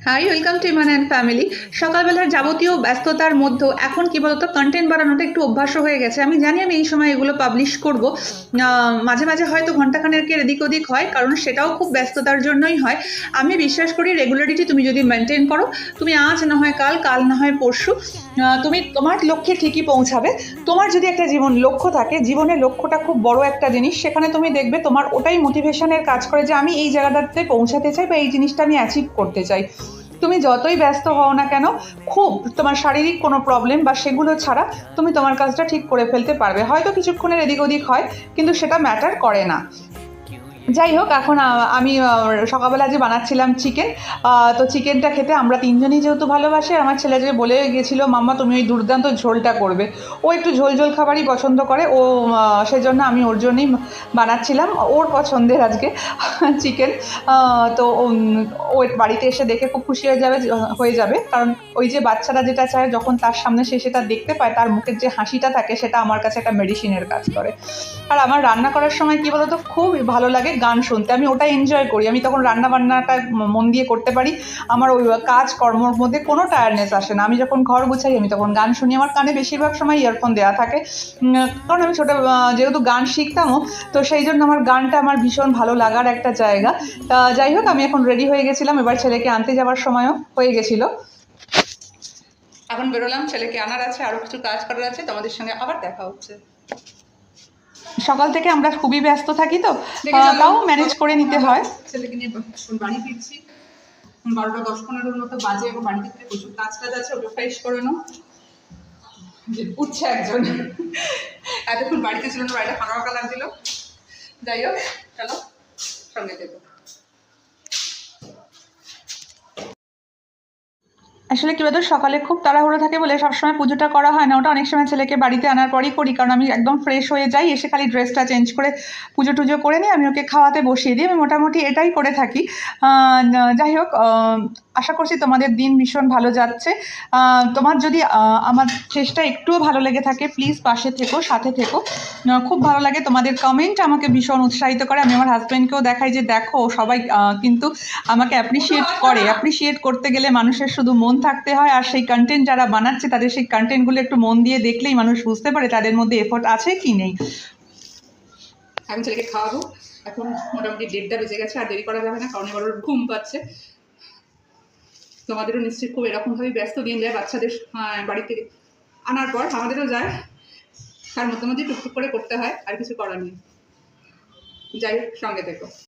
High, welcome to Iman and family. সকালবেলার যাবতীয় ব্যস্ততার মধ্যেও এখন কি বলতো, কন্টেন্ট বানানোটা একটু অভ্যাস হয়ে গেছে। আমি জানি আমি এই সময় এগুলো পাবলিশ করব। মাঝে মাঝে হয়তো ঘন্টাখানেকের এদিক ওদিক হয়, কারণ সেটাও খুব ব্যস্ততার জন্যই হয়। আমি বিশ্বাস করি রেগুলারিটি তুমি যদি মেনটেন করো, তুমি আজ না হয় কাল, কাল না হয় পরশু, তুমি তোমার লক্ষ্যে ঠিকই পৌঁছাবে। তোমার যদি একটা জীবন লক্ষ্য থাকে, জীবনের লক্ষ্যটা খুব বড় একটা জিনিস, সেখানে তুমি দেখবে তোমার ওটাই মোটিভেশনের কাজ করে যে আমি এই জায়গাটাতে পৌঁছাতে চাই বা এই জিনিসটা আমি অ্যাচিভ করতে চাই। তুমি যতই ব্যস্ত হও না কেন, খুব তোমার শারীরিক কোনো প্রবলেম বা সেগুলো ছাড়া তুমি তোমার কাজটা ঠিক করে ফেলতে পারবে। হয়তো কিছুক্ষণের এদিক ওদিক হয়, কিন্তু সেটা ম্যাটার করে না। যাই হোক, এখন আমি সকালবেলা যে বানাচ্ছিলাম চিকেন, তো চিকেনটা খেতে আমরা তিনজনই যেহেতু ভালোবাসি, আমার ছেলে যে বলে গেছিলো মাম্মা তুমি ওই দুর্দান্ত ঝোলটা করবে। ও একটু ঝোল ঝোল খাবারই পছন্দ করে, ও সেজন্য আমি ওর জন্যই বানাচ্ছিলাম ওর পছন্দের আজকে চিকেন। তো ও বাড়িতে এসে দেখে খুব খুশি হয়ে যাবে, কারণ ওই যে বাচ্চারা যেটা চায় যখন তার সামনে সে সেটা দেখতে পায়, তার মুখের যে হাসিটা থাকে সেটা আমার কাছে একটা মেডিসিনের কাজ করে। আর আমার রান্না করার সময় কী বলতো, খুব ভালো লাগে গান শুনতে। আমি ওটা এনজয় করি। আমি তখন রান্না বান্নাটা মন দিয়ে করতে পারি। আমার ওই কাজ কর্মর মধ্যে কোনো টায়ার্ডনেস আসে না। আমি যখন ঘর গুছাই আমি তখন গান শুনি। আমার কানে বেশিরভাগ সময় ইয়ারফোন দেওয়া থাকে, কারণ আমি যেহেতু গান শিখতামও, তো সেই জন্য আমার গানটা আমার ভীষণ ভালো লাগার একটা জায়গা। যাই হোক, আমি এখন রেডি হয়ে গেছিলাম, এবার ছেলেকে আনতে যাওয়ার সময়ও হয়ে গেছিলো। এখন বেরোলাম, ছেলেকে আনার আছে, আরও কিছু কাজ করার আছে। তোমাদের সঙ্গে আবার দেখা হচ্ছে। সকাল থেকে আমরা খুবই ব্যস্ত থাকি, তো তাও ম্যানেজ করে নিতে হয়। ছেলেকে নিয়ে বাড়ি ফিরছি, 12:10-15 মতো বাজে। এবং বাড়ি ফিরতে প্রচুর কাজ আছে, ওটা ফ্রেশ করে নাও। যে উঠছে একজন, এতক্ষণ বাড়িতে ছিল না, বাড়িটা ফাঁকা ফাঁকা লাগছিল। যাই হোক, চলো সঙ্গে থেকো। আসলে কী বলতো, সকালে খুব তাড়াহুড়ো থাকে বলে সবসময় পুজোটা করা হয় না। ওটা অনেক সময় ছেলেকে বাড়িতে আনার পরই করি, কারণ আমি একদম ফ্রেশ হয়ে যাই, এসে খালি ড্রেসটা চেঞ্জ করে পুজো টুজো করে নিই, আমি ওকে খাওয়াতে বসিয়ে দিই। আমি মোটামুটি এটাই করে থাকি। যাই হোক, আশা করছি তোমাদের দিন ভীষণ ভালো যাচ্ছে। তোমার যদি আমার চেষ্টা একটুও ভালো লেগে থাকে, প্লিজ পাশে থেকো, সাথে থেকো। খুব ভালো লাগে তোমাদের কমেন্ট, আমাকে ভীষণ উৎসাহিত করে। আমি আমার হাজব্যান্ডকেও দেখাই যে দেখো সবাই কিন্তু আমাকে অ্যাপ্রিসিয়েট করতে গেলে মানুষের শুধু মন থাকতে হয়, আর সেই কন্টেন্ট যারা বানাচ্ছে তাদের সেই কন্টেন্টগুলো একটু মন দিয়ে দেখলেই মানুষ বুঝতে পারে তাদের মধ্যে এফোর্ট আছে কি নেই। এখন ছেলেকে খাওয়াবো। এখন মোটামুটি 1:30 বেজে গেছে, আর দেরি করা যাবে না, কারণ এবার ওর ঘুম পাচ্ছে। তোমাদেরও নিশ্চয়ই খুব এরকমভাবেই ব্যস্ত দিন যায় বাচ্চাদের বাড়ি থেকে আনার পর, আমাদেরও যায়। তার মধ্যে টুকটুক করে করতে হয়, আর কিছু করার নেই। যাই হোক, সঙ্গে থেকো।